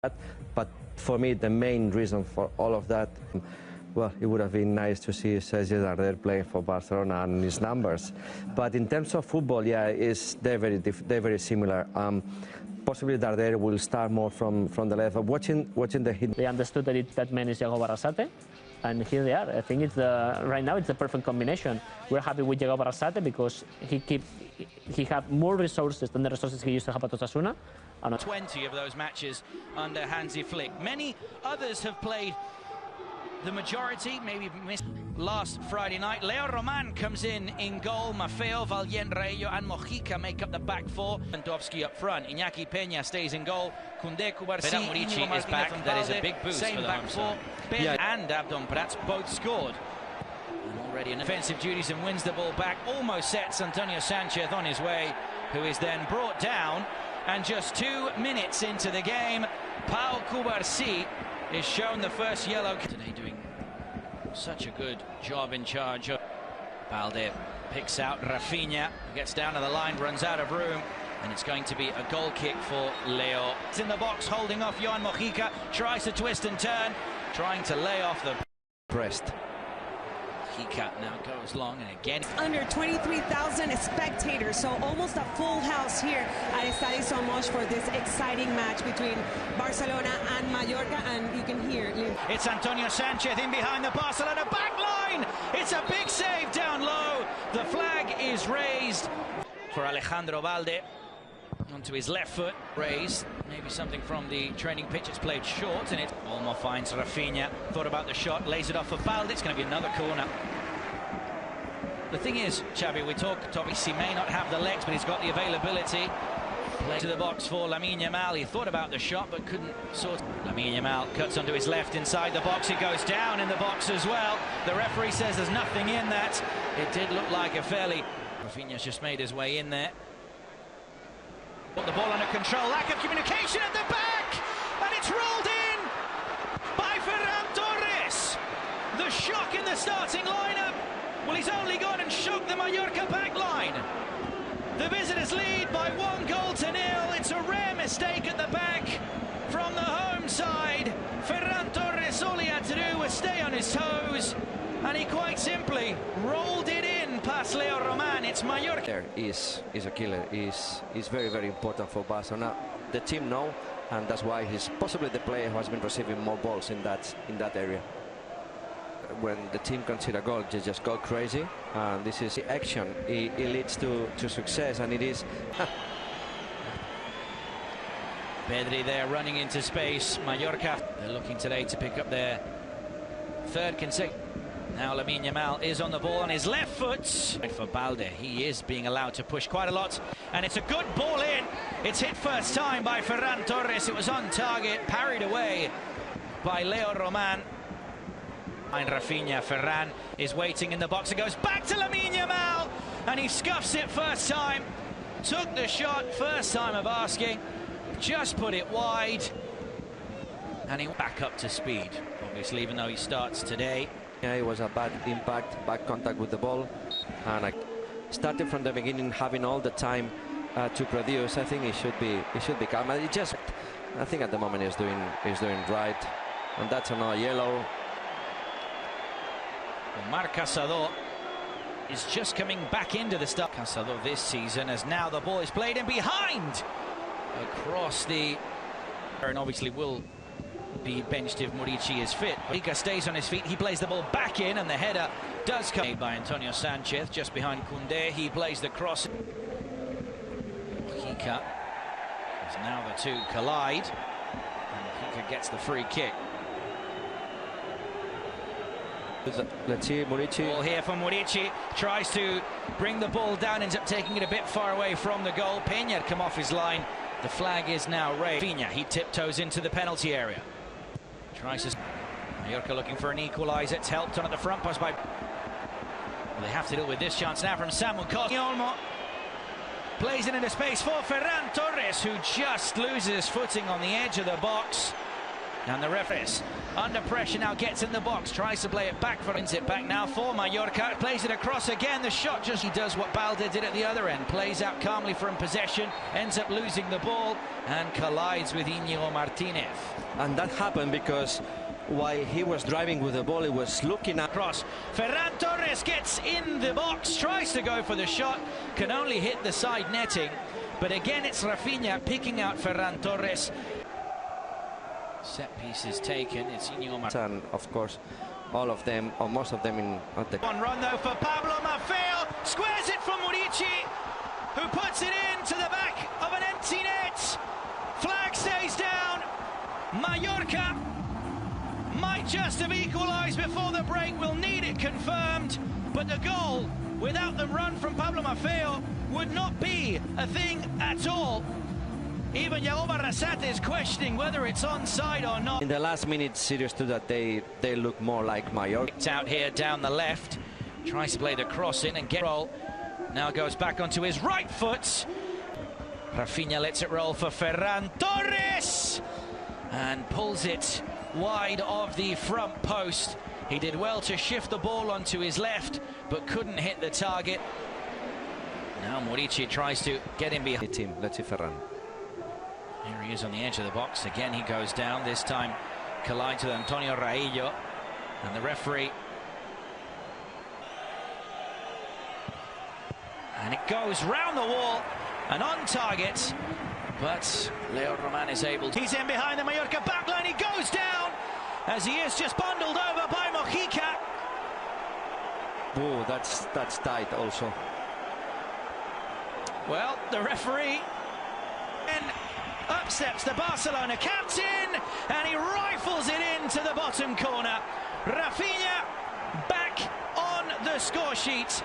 But for me, the main reason for all of that, well, it would have been nice to see Sergi Darder playing for Barcelona and his numbers. But in terms of football, yeah, they're very similar. Possibly Darder will start more from the left. But watching the hit. They understood that man is Diego Barrasate, and here they are. I think it's right now it's the perfect combination. We're happy with Diego Barrasate because he have more resources than the resources he used to have at Osasuna. 20 of those matches under Hansi Flick. Many others have played the majority, maybe missed last Friday night. Leo Roman comes in goal. Maffeo, Valien, Rayo and Mojica make up the back four. Lewandowski up front. Iñaki Peña stays in goal. Koundé, Cubarsí, Murici is back. That is a big boost same for the back home four. side. Yeah. And Abdon Prats both scored. And already in offensive duties and wins the ball back. Almost sets Antonio Sanchez on his way, who is then brought down. And just 2 minutes into the game, Pau Cubarsí is shown the first yellow. Today doing such a good job in charge. Balde picks out Rafinha, gets down to the line, runs out of room, and it's going to be a goal kick for Leo. It's in the box, holding off Joan Mojica, tries to twist and turn, trying to lay off the pressed. Mojica now goes long and again. Under 23,000 spectators, so almost a full house here at Estadio Somos for this exciting match between Barcelona and Mallorca, and you can hear it's Antonio Sanchez in behind the Barcelona back line. It's a big save down low. The flag is raised for Alejandro Balde. Onto his left foot, raised. Maybe something from the training pitch. It's played short, and it Olmo finds Rafinha. Thought about the shot, lays it off for Balde. It's going to be another corner. The thing is, Xavi, we talked, he may not have the legs, but he's got the availability. Play to the box for Lamine Yamal. He thought about the shot, but couldn't sort. Lamine Yamal cuts onto his left inside the box. It goes down in the box as well. The referee says there's nothing in that. It did look like a fairly... Rafinha's just made his way in there. Put the ball under control. Lack of communication at the back, and it's rolled in by Ferran Torres. The shock in the starting lineup. Well, he's only gone and shook the Mallorca back line. The visitors lead by 1-0. It's a rare mistake at the back from the home side. Ferran Torres, all he had to do was stay on his toes, and he quite simply rolled it in past Leo Roman. It's Mallorca. There is a killer. Is very, very important for Barcelona. The team know, and that's why he's possibly the player who has been receiving more balls in that area. When the team concede a goal, they just go crazy, and this is the action. It leads to success, and it is. Pedri there running into space. Mallorca, they're looking today to pick up their third consecutive. Now Lamine Yamal is on the ball on his left foot. For Balde, he is being allowed to push quite a lot, and it's a good ball in. It's hit first time by Ferran Torres. It was on target, parried away by Leo Roman. And Rafinha, Ferran is waiting in the box. It goes back to Lamine Yamal, and he scuffs it first time. Took the shot first time of asking, just put it wide, and he back up to speed. Obviously, even though he starts today. Yeah, it was a bad impact, bad contact with the ball, and I started from the beginning, having all the time to produce. I think he should be calm. I think at the moment he's doing right, and that's another yellow. Marc Casado is just coming back into the start. Casado this season, as now the ball is played in behind across the, and obviously will be benched if Murici is fit. Mojica stays on his feet. He plays the ball back in, and the header does come by Antonio Sanchez just behind Koundé. He plays the cross. Mojica, as now the two collide, and Mojica gets the free kick. Let's see Murici. Ball here from Murici, tries to bring the ball down, ends up taking it a bit far away from the goal. Peña had come off his line. The flag is now raised. Rafinha, he tiptoes into the penalty area. Tries to... Mallorca looking for an equaliser. It's helped on at the front post by... Well, they have to deal with this chance now from Samuel Costa. Olmo plays it into space for Ferran Torres, who just loses footing on the edge of the box. And the referee under pressure now gets in the box, tries to play it back for wins it back now for Mallorca, plays it across again, the shot just he does what Balde did at the other end, plays out calmly from possession, ends up losing the ball and collides with Íñigo Martínez. And that happened because while he was driving with the ball, he was looking at cross. Ferran Torres gets in the box, tries to go for the shot, can only hit the side netting, but again it's Rafinha picking out Ferran Torres. Set pieces taken, it's Íñigo Martínez. And of course, all of them, or most of them, in at the One run though for Pablo Maffeo, squares it from Murici, who puts it into the back of an empty net. Flag stays down. Mallorca might just have equalised before the break. We'll need it confirmed, but the goal without the run from Pablo Maffeo would not be a thing at all. Even Yago Barrasate is questioning whether it's onside or not. In the last minute, serious to that, they look more like Mallorca. It's out here down the left, tries to play the cross in and get roll. Now goes back onto his right foot. Rafinha lets it roll for Ferran Torres and pulls it wide of the front post. He did well to shift the ball onto his left, but couldn't hit the target. Now Murici tries to get him behind. Team, let's see Ferran. Here he is on the edge of the box. Again, he goes down. This time collides with Antonio Raillo. And the referee. And it goes round the wall and on target. But Leo Roman is able to. He's in behind the Mallorca backline. He goes down as he is just bundled over by Mojica. Oh, that's tight also. Well, the referee. And up steps the Barcelona captain, and he rifles it into the bottom corner. Rafinha back on the score sheet.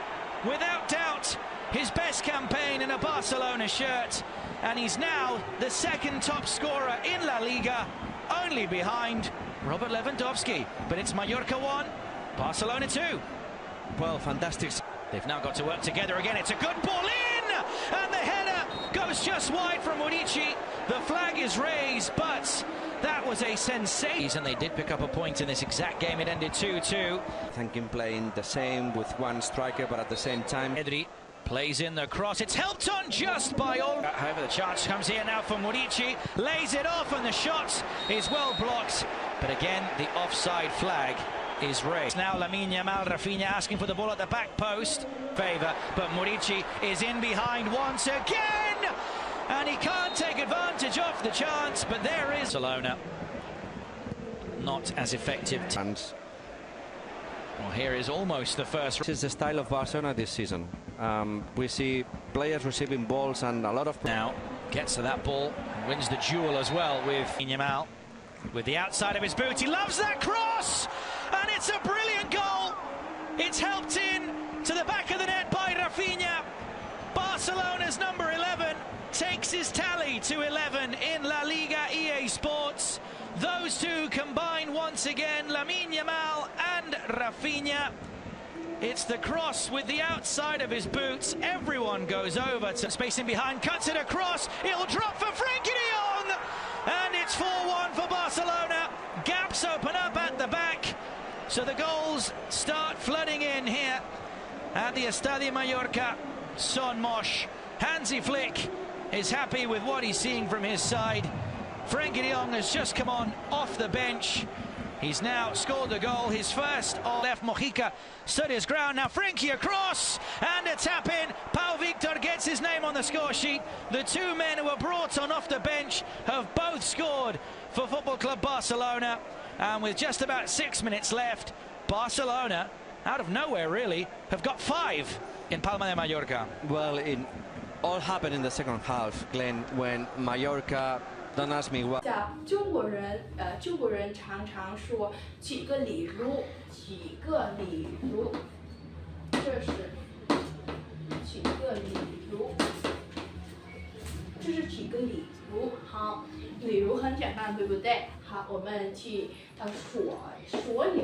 Without doubt, his best campaign in a Barcelona shirt. And he's now the second top scorer in La Liga, only behind Robert Lewandowski. But it's Mallorca 1, Barcelona 2. Well, fantastic. They've now got to work together again. It's a good ball in, and the header goes just wide from Murici. The flag is raised, but that was a sensation. And they did pick up a point in this exact game. It ended 2-2. I think him playing the same with one striker, but at the same time. Pedri plays in the cross. It's helped on just by all. However, the chance comes here now for Murici. Lays it off, and the shot is well blocked. But again, the offside flag is raised. Now Lamine Yamal, Rafinha asking for the ball at the back post. Favour, but Murici is in behind once again. And he can't take advantage of the chance, but there is Barcelona. Not as effective. Well, here is almost the first. This is the style of Barcelona this season. We see players receiving balls and a lot of. Now gets to that ball and wins the duel as well with Yamal. With the outside of his boot, he loves that cross, and it's a brilliant goal. It's helped in to the back of the net by Rafinha. Barcelona's number 11 takes his tally to 11 in La Liga EA Sports. Those two combine once again, Lamine Yamal and Rafinha. It's the cross with the outside of his boots. Everyone goes over to space in behind, cuts it across. It'll drop for Frenkie de Jong, and it's 4-1 for Barcelona. Gaps open up at the back, so the goals start flooding in here at the Estadio Mallorca. Son Mosh, Hansi Flick is happy with what he's seeing from his side. Frenkie de Jong has just come on off the bench. He's now scored the goal, his first on left. Mojica stood his ground. Now Frenkie across, and a tap in. Pau Victor gets his name on the score sheet. The two men who were brought on off the bench have both scored for Football Club Barcelona. And with just about 6 minutes left, Barcelona, out of nowhere really, have got 5 in Palma de Mallorca. Well, it all happened in the second half, Glenn, when Mallorca. Don't ask me what. 中国人常常说举个例如，举个例如，这是举个例如，这是举个例如。好，例如很简单，对不对？好，我们去说有。